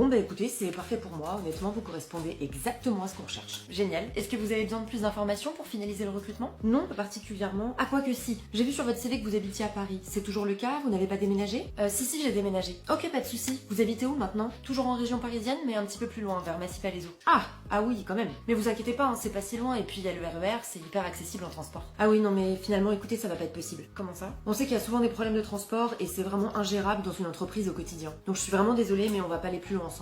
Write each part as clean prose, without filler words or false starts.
Bon bah écoutez, c'est parfait pour moi, honnêtement vous correspondez exactement à ce qu'on recherche. Génial. Est-ce que vous avez besoin de plus d'informations pour finaliser le recrutement? Non, pas particulièrement. Ah quoi que si, j'ai vu sur votre CV que vous habitiez à Paris. C'est toujours le cas? Vous n'avez pas déménagé? Si, j'ai déménagé. Ok, pas de souci. Vous habitez où maintenant? Toujours en région parisienne, mais un petit peu plus loin, vers Massy-Palaiseau. Ah oui, quand même. Mais vous inquiétez pas, hein, c'est pas si loin, et puis il y a le RER, c'est hyper accessible en transport. Ah oui, non mais finalement, écoutez, ça va pas être possible. Comment ça? On sait qu'il y a souvent des problèmes de transport, et c'est vraiment ingérable dans une entreprise au quotidien. Donc je suis vraiment désolée, mais on va pas aller plus loin ensemble.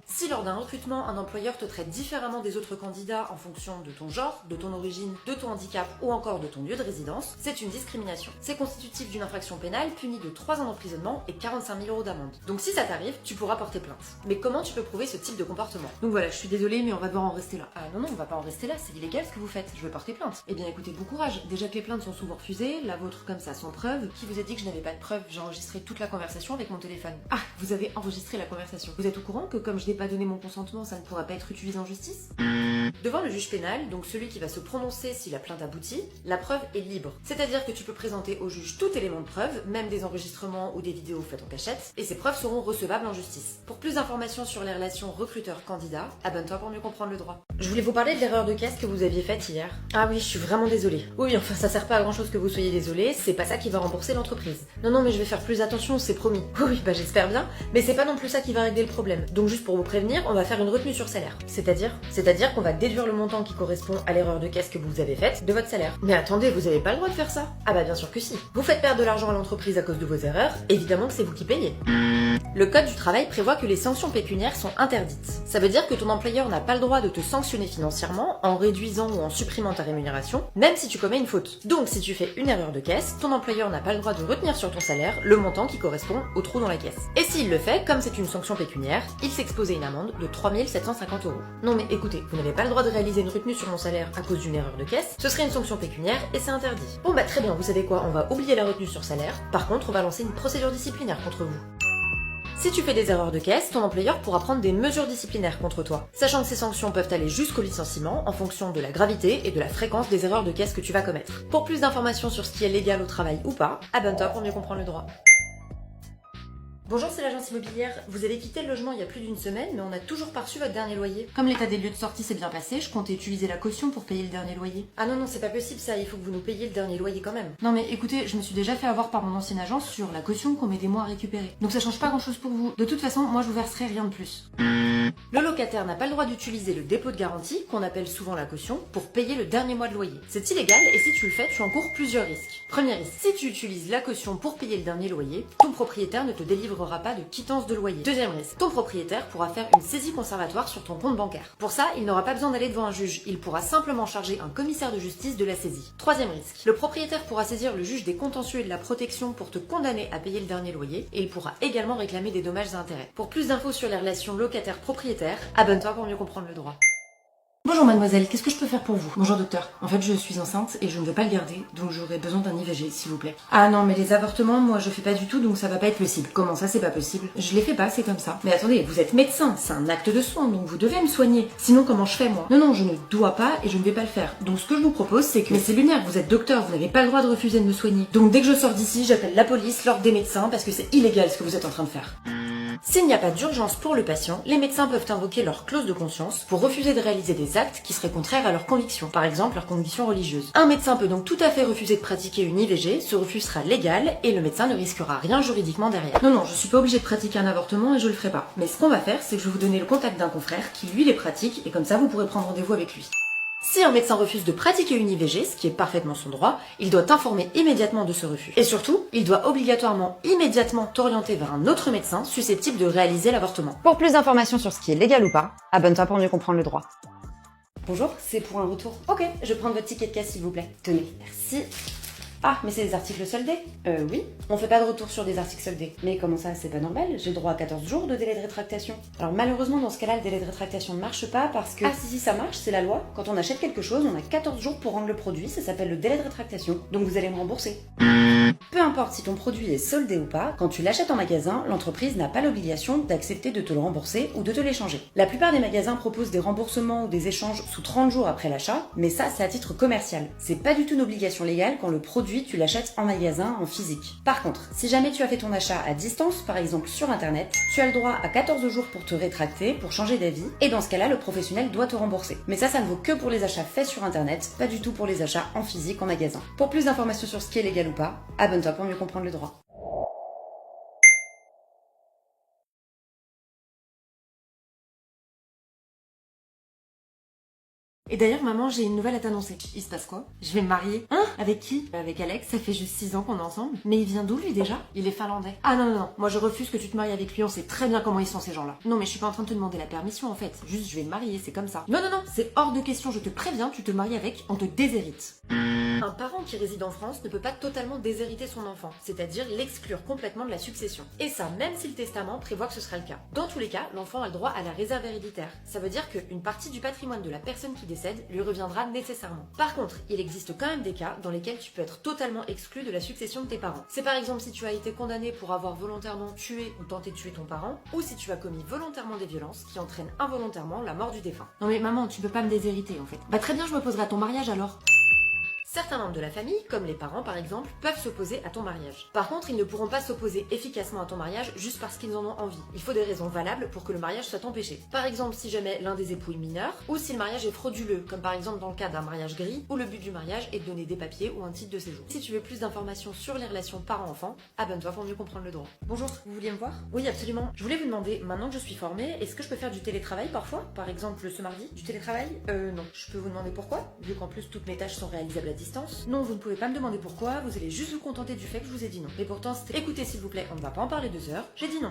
Si lors d'un recrutement, un employeur te traite différemment des autres candidats en fonction de ton genre, de ton origine, de ton handicap ou encore de ton lieu de résidence, c'est une discrimination. C'est constitutif d'une infraction pénale punie de 3 ans d'emprisonnement et 45 000 € d'amende. Donc si ça t'arrive, tu pourras porter plainte. Mais comment tu peux prouver ce type de comportement? Donc voilà, je suis désolée, mais on va devoir en rester là. Ah non, on va pas en rester là, c'est illégal ce que vous faites, je veux porter plainte. Eh bien écoutez, bon courage. Déjà que les plaintes sont souvent refusées, la vôtre comme ça sans preuve. Qui vous a dit que je n'avais pas de preuve? J'ai enregistré toute la conversation avec mon téléphone. Ah, vous avez enregistré la conversation. Vous êtes au courant que comme je n'ai pas donné mon consentement, ça ne pourra pas être utilisé en justice? Devant le juge pénal, donc celui qui va se prononcer si la plainte aboutit, la preuve est libre. C'est-à-dire que tu peux présenter au juge tout élément de preuve, même des enregistrements ou des vidéos faites en cachette, et ces preuves seront recevables en justice. Pour plus d'informations sur les relations recruteur-candidat, abonne-toi pour mieux comprendre le droit. Je voulais vous parler de l'erreur de caisse que vous aviez faite hier. Ah oui, je suis vraiment désolée. Oui, enfin ça sert pas à grand chose que vous soyez désolée, c'est pas ça qui va rembourser l'entreprise. Non, mais je vais faire plus attention, c'est promis. Oui, bah j'espère bien, mais c'est pas non plus ça qui va régler le problème. Donc juste pour vous prévenir, on va faire une retenue sur salaire. C'est-à-dire qu'on va déduire le montant qui correspond à l'erreur de caisse que vous avez faite de votre salaire. Mais attendez, vous avez pas le droit de faire ça. Ah bah bien sûr que si. Vous faites perdre de l'argent à l'entreprise à cause de vos erreurs, évidemment que c'est vous qui payez. Le code du travail prévoit que les sanctions pécuniaires sont interdites. Ça veut dire que ton employeur n'a pas le droit de te sanctionner financièrement en réduisant ou en supprimant ta rémunération, même si tu commets une faute. Donc si tu fais une erreur de caisse, ton employeur n'a pas le droit de retenir sur ton salaire le montant qui correspond au trou dans la caisse. Et s'il le fait, comme c'est une sanction pécuniaire, il s'expose à une amende de 3 750 €. Non mais écoutez, vous n'avez pas le droit de réaliser une retenue sur mon salaire à cause d'une erreur de caisse, ce serait une sanction pécuniaire et c'est interdit. Bon bah très bien, vous savez quoi, on va oublier la retenue sur salaire, par contre on va lancer une procédure disciplinaire contre vous. Si tu fais des erreurs de caisse, ton employeur pourra prendre des mesures disciplinaires contre toi, sachant que ces sanctions peuvent aller jusqu'au licenciement en fonction de la gravité et de la fréquence des erreurs de caisse que tu vas commettre. Pour plus d'informations sur ce qui est légal au travail ou pas, abonne-toi pour mieux comprendre le droit. Bonjour, c'est l'agence immobilière. Vous avez quitté le logement il y a plus d'une semaine, mais on n'a toujours pas reçu votre dernier loyer. Comme l'état des lieux de sortie s'est bien passé, je comptais utiliser la caution pour payer le dernier loyer. Ah non, c'est pas possible ça, il faut que vous nous payiez le dernier loyer quand même. Non mais écoutez, je me suis déjà fait avoir par mon ancienne agence sur la caution qu'on met des mois à récupérer. Donc ça change pas grand chose pour vous. De toute façon, moi je vous verserai rien de plus. Le locataire n'a pas le droit d'utiliser le dépôt de garantie, qu'on appelle souvent la caution, pour payer le dernier mois de loyer. C'est illégal et si tu le fais, tu encours plusieurs risques. Premier risque, si tu utilises la caution pour payer le dernier loyer, ton propriétaire ne te délivrera pas de quittance de loyer. Deuxième risque, ton propriétaire pourra faire une saisie conservatoire sur ton compte bancaire. Pour ça, il n'aura pas besoin d'aller devant un juge, il pourra simplement charger un commissaire de justice de la saisie. Troisième risque, le propriétaire pourra saisir le juge des contentieux et de la protection pour te condamner à payer le dernier loyer et il pourra également réclamer des dommages et intérêts. Pour plus d'infos sur les relations locataire-propriétaire, abonne-toi pour mieux comprendre le droit. Bonjour mademoiselle, qu'est-ce que je peux faire pour vous? Bonjour docteur, en fait je suis enceinte et je ne veux pas le garder, donc j'aurais besoin d'un IVG s'il vous plaît. Ah non mais les avortements, moi je fais pas du tout donc ça va pas être possible. Comment ça c'est pas possible? Je les fais pas, c'est comme ça. Mais attendez, vous êtes médecin, c'est un acte de soin donc vous devez me soigner. Sinon comment je fais moi? Non, je ne dois pas et je ne vais pas le faire. Donc ce que je vous propose c'est que... Mais c'est lunaire, vous êtes docteur, vous n'avez pas le droit de refuser de me soigner. Donc dès que je sors d'ici, j'appelle la police, l'ordre des médecins parce que c'est illégal ce que vous êtes en train de faire. S'il n'y a pas d'urgence pour le patient, les médecins peuvent invoquer leur clause de conscience pour refuser de réaliser des actes qui seraient contraires à leurs convictions, par exemple leurs convictions religieuses. Un médecin peut donc tout à fait refuser de pratiquer une IVG, ce refus sera légal et le médecin ne risquera rien juridiquement derrière. Non, je suis pas obligée de pratiquer un avortement et je le ferai pas. Mais ce qu'on va faire, c'est que je vais vous donner le contact d'un confrère qui lui les pratique et comme ça vous pourrez prendre rendez-vous avec lui. Si un médecin refuse de pratiquer une IVG, ce qui est parfaitement son droit, il doit t'informer immédiatement de ce refus. Et surtout, il doit obligatoirement, immédiatement t'orienter vers un autre médecin susceptible de réaliser l'avortement. Pour plus d'informations sur ce qui est légal ou pas, abonne-toi pour mieux comprendre le droit. Bonjour, c'est pour un retour. Ok, je vais prendre votre ticket de caisse s'il vous plaît. Tenez, merci. Ah, mais c'est des articles soldés? Oui. On fait pas de retour sur des articles soldés. Mais comment ça, c'est pas normal? J'ai le droit à 14 jours de délai de rétractation. Alors malheureusement, dans ce cas-là, le délai de rétractation ne marche pas parce que... Ah si, ça marche, c'est la loi. Quand on achète quelque chose, on a 14 jours pour rendre le produit, ça s'appelle le délai de rétractation. Donc vous allez me rembourser. Peu importe si ton produit est soldé ou pas, quand tu l'achètes en magasin, l'entreprise n'a pas l'obligation d'accepter de te le rembourser ou de te l'échanger. La plupart des magasins proposent des remboursements ou des échanges sous 30 jours après l'achat, mais ça, c'est à titre commercial. C'est pas du tout une obligation légale quand le produit produit, tu l'achètes en magasin, en physique. Par contre, si jamais tu as fait ton achat à distance, par exemple sur internet, tu as le droit à 14 jours pour te rétracter, pour changer d'avis, et dans ce cas-là, le professionnel doit te rembourser. Mais ça ne vaut que pour les achats faits sur internet, pas du tout pour les achats en physique, en magasin. Pour plus d'informations sur ce qui est légal ou pas, abonne-toi pour mieux comprendre le droit. Et d'ailleurs, maman, j'ai une nouvelle à t'annoncer. Il se passe quoi? Je vais me marier. Hein? Avec qui? Avec Alex, ça fait juste 6 ans qu'on est ensemble. Mais il vient d'où lui déjà? Il est finlandais. Ah non, non, non, moi je refuse que tu te maries avec lui, on sait très bien comment ils sont ces gens-là. Non mais je suis pas en train de te demander la permission en fait, juste je vais me marier, c'est comme ça. Non, non, non, c'est hors de question, je te préviens, tu te maries avec, on te déshérite. Un parent qui réside en France ne peut pas totalement déshériter son enfant, c'est-à-dire l'exclure complètement de la succession. Et ça, même si le testament prévoit que ce sera le cas. Dans tous les cas, l'enfant a le droit à la réserve héréditaire. Ça veut dire qu'une partie du patrimoine de la personne qui décède lui reviendra nécessairement. Par contre, il existe quand même des cas dans lesquels tu peux être totalement exclu de la succession de tes parents. C'est par exemple si tu as été condamné pour avoir volontairement tué ou tenté de tuer ton parent, ou si tu as commis volontairement des violences qui entraînent involontairement la mort du défunt. Non mais maman, tu peux pas me déshériter en fait. Bah très bien, je m'opposerai à ton mariage alors. Certains membres de la famille, comme les parents par exemple, peuvent s'opposer à ton mariage. Par contre, ils ne pourront pas s'opposer efficacement à ton mariage juste parce qu'ils en ont envie. Il faut des raisons valables pour que le mariage soit empêché. Par exemple, si jamais l'un des époux est mineur, ou si le mariage est frauduleux, comme par exemple dans le cas d'un mariage gris, où le but du mariage est de donner des papiers ou un titre de séjour. Si tu veux plus d'informations sur les relations parents-enfants, abonne-toi pour mieux comprendre le droit. Bonjour, vous vouliez me voir? Oui, absolument. Je voulais vous demander, maintenant que je suis formée, est-ce que je peux faire du télétravail parfois? Par exemple, ce mardi? Du télétravail? Non. Je peux vous demander pourquoi? Vu qu'en plus toutes mes tâches sont réalisables à distance. Non, vous ne pouvez pas me demander pourquoi, vous allez juste vous contenter du fait que je vous ai dit non. Mais pourtant, c'était... Écoutez s'il vous plaît, on ne va pas en parler 2 heures, j'ai dit non.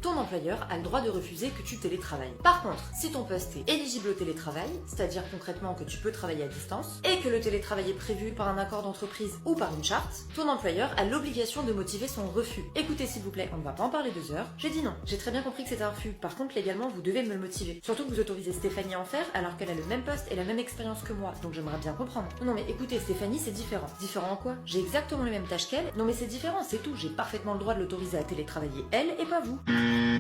Ton employeur a le droit de refuser que tu télétravailles. Par contre, si ton poste est éligible au télétravail, c'est-à-dire concrètement que tu peux travailler à distance, et que le télétravail est prévu par un accord d'entreprise ou par une charte, ton employeur a l'obligation de motiver son refus. Écoutez s'il vous plaît, on ne va pas en parler 2 heures, j'ai dit non. J'ai très bien compris que c'était un refus, par contre légalement vous devez me le motiver. Surtout que vous autorisez Stéphanie à en faire alors qu'elle a le même poste et la même expérience que moi, donc j'aimerais bien comprendre. Non mais écoutez Stéphanie, c'est différent. Différent en quoi? J'ai exactement les mêmes tâches qu'elle, non mais c'est différent, c'est tout, j'ai parfaitement le droit de l'autoriser à télétravailler elle et pas vous.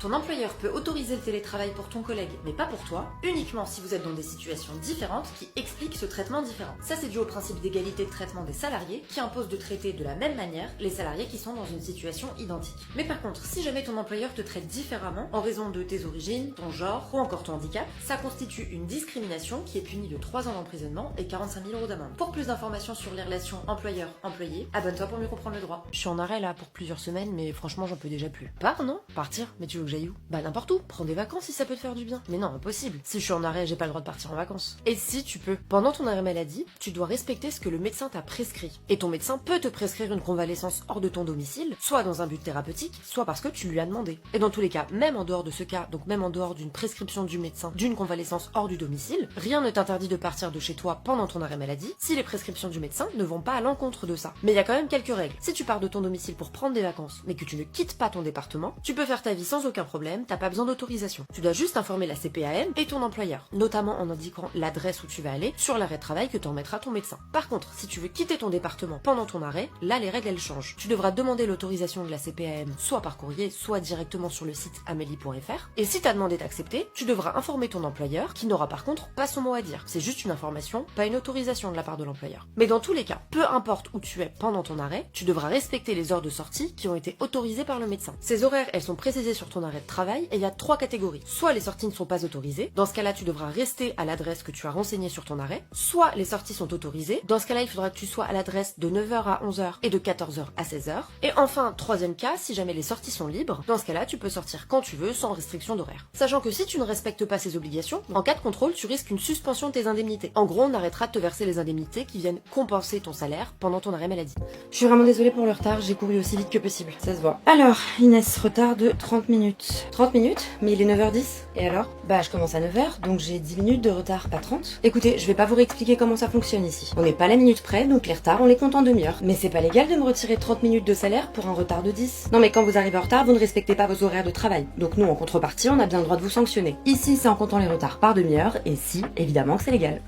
Ton employeur peut autoriser le télétravail pour ton collègue, mais pas pour toi, uniquement si vous êtes dans des situations différentes qui expliquent ce traitement différent. Ça c'est dû au principe d'égalité de traitement des salariés qui impose de traiter de la même manière les salariés qui sont dans une situation identique. Mais par contre, si jamais ton employeur te traite différemment en raison de tes origines, ton genre ou encore ton handicap, ça constitue une discrimination qui est punie de 3 ans d'emprisonnement et 45 000 € d'amende. Pour plus d'informations sur les relations employeur-employé, abonne-toi pour mieux comprendre le droit. Je suis en arrêt là pour plusieurs semaines, mais franchement j'en peux déjà plus. Pars non? Partir? Mais tu veux que j'aille où? Bah n'importe où, prends des vacances si ça peut te faire du bien. Mais non, impossible. Si je suis en arrêt, j'ai pas le droit de partir en vacances. Et si tu peux, pendant ton arrêt maladie, tu dois respecter ce que le médecin t'a prescrit. Et ton médecin peut te prescrire une convalescence hors de ton domicile, soit dans un but thérapeutique, soit parce que tu lui as demandé. Et dans tous les cas, même en dehors de ce cas, donc même en dehors d'une prescription du médecin d'une convalescence hors du domicile, rien ne t'interdit de partir de chez toi pendant ton arrêt maladie si les prescriptions du médecin ne vont pas à l'encontre de ça. Mais il y a quand même quelques règles. Si tu pars de ton domicile pour prendre des vacances, mais que tu ne quittes pas ton département, tu peux faire ta vie sans aucun problème, t'as pas besoin d'autorisation. Tu dois juste informer la CPAM et ton employeur, notamment en indiquant l'adresse où tu vas aller sur l'arrêt de travail que t'en mettra ton médecin. Par contre, si tu veux quitter ton département pendant ton arrêt, là les règles elles changent. Tu devras demander l'autorisation de la CPAM soit par courrier, soit directement sur le site amélie.fr. Et si t'as demandé d'accepter, tu devras informer ton employeur qui n'aura par contre pas son mot à dire. C'est juste une information, pas une autorisation de la part de l'employeur. Mais dans tous les cas, peu importe où tu es pendant ton arrêt, tu devras respecter les heures de sortie qui ont été autorisées par le médecin. Ces horaires, elles sont précisées sur ton arrêt de travail et il y a 3 catégories. Soit les sorties ne sont pas autorisées, dans ce cas-là tu devras rester à l'adresse que tu as renseignée sur ton arrêt, soit les sorties sont autorisées, dans ce cas-là il faudra que tu sois à l'adresse de 9 h à 11 h et de 14 h à 16 h. Et enfin, troisième cas, si jamais les sorties sont libres, dans ce cas-là tu peux sortir quand tu veux sans restriction d'horaire. Sachant que si tu ne respectes pas ces obligations, en cas de contrôle tu risques une suspension de tes indemnités. En gros, on arrêtera de te verser les indemnités qui viennent compenser ton salaire pendant ton arrêt maladie. Je suis vraiment désolée pour le retard, j'ai couru aussi vite que possible, ça se voit. Alors, Inès, retard de 30 minutes. 30 minutes? Mais il est 9h10. Et alors? Bah, je commence à 9h, donc j'ai 10 minutes de retard, pas 30. Écoutez, je vais pas vous réexpliquer comment ça fonctionne ici. On n'est pas la minute près, donc les retards, on les compte en demi-heure. Mais c'est pas légal de me retirer 30 minutes de salaire pour un retard de 10. Non mais quand vous arrivez en retard, vous ne respectez pas vos horaires de travail. Donc nous, en contrepartie, on a bien le droit de vous sanctionner. Ici, c'est en comptant les retards par demi-heure, et si, évidemment que c'est légal.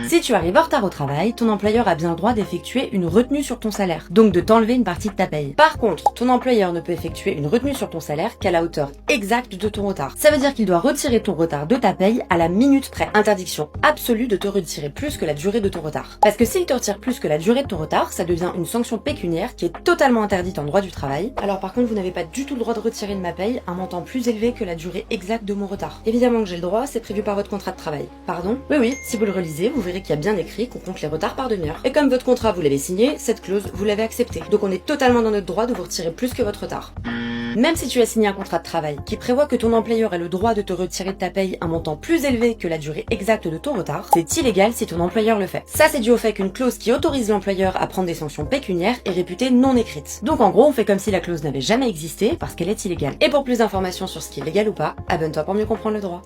Si tu arrives en retard au travail, ton employeur a bien le droit d'effectuer une retenue sur ton salaire, donc de t'enlever une partie de ta paye. Par contre, ton employeur ne peut effectuer une retenue sur ton salaire qu'à la hauteur exacte de ton retard. Ça veut dire qu'il doit retirer ton retard de ta paye à la minute près. Interdiction absolue de te retirer plus que la durée de ton retard. Parce que s'il te retire plus que la durée de ton retard, ça devient une sanction pécuniaire qui est totalement interdite en droit du travail. Alors par contre, vous n'avez pas du tout le droit de retirer de ma paye un montant plus élevé que la durée exacte de mon retard. Évidemment que j'ai le droit, c'est prévu par votre contrat de travail. Pardon? Oui, si vous le relisez, vous verrez qu'il y a bien écrit qu'on compte les retards par demi-heure. Et comme votre contrat vous l'avez signé, cette clause vous l'avez acceptée. Donc on est totalement dans notre droit de vous retirer plus que votre retard. Même si tu as signé un contrat de travail qui prévoit que ton employeur a le droit de te retirer de ta paye un montant plus élevé que la durée exacte de ton retard, c'est illégal si ton employeur le fait. Ça, c'est dû au fait qu'une clause qui autorise l'employeur à prendre des sanctions pécuniaires est réputée non écrite. Donc en gros, on fait comme si la clause n'avait jamais existé parce qu'elle est illégale. Et pour plus d'informations sur ce qui est légal ou pas, abonne-toi pour mieux comprendre le droit.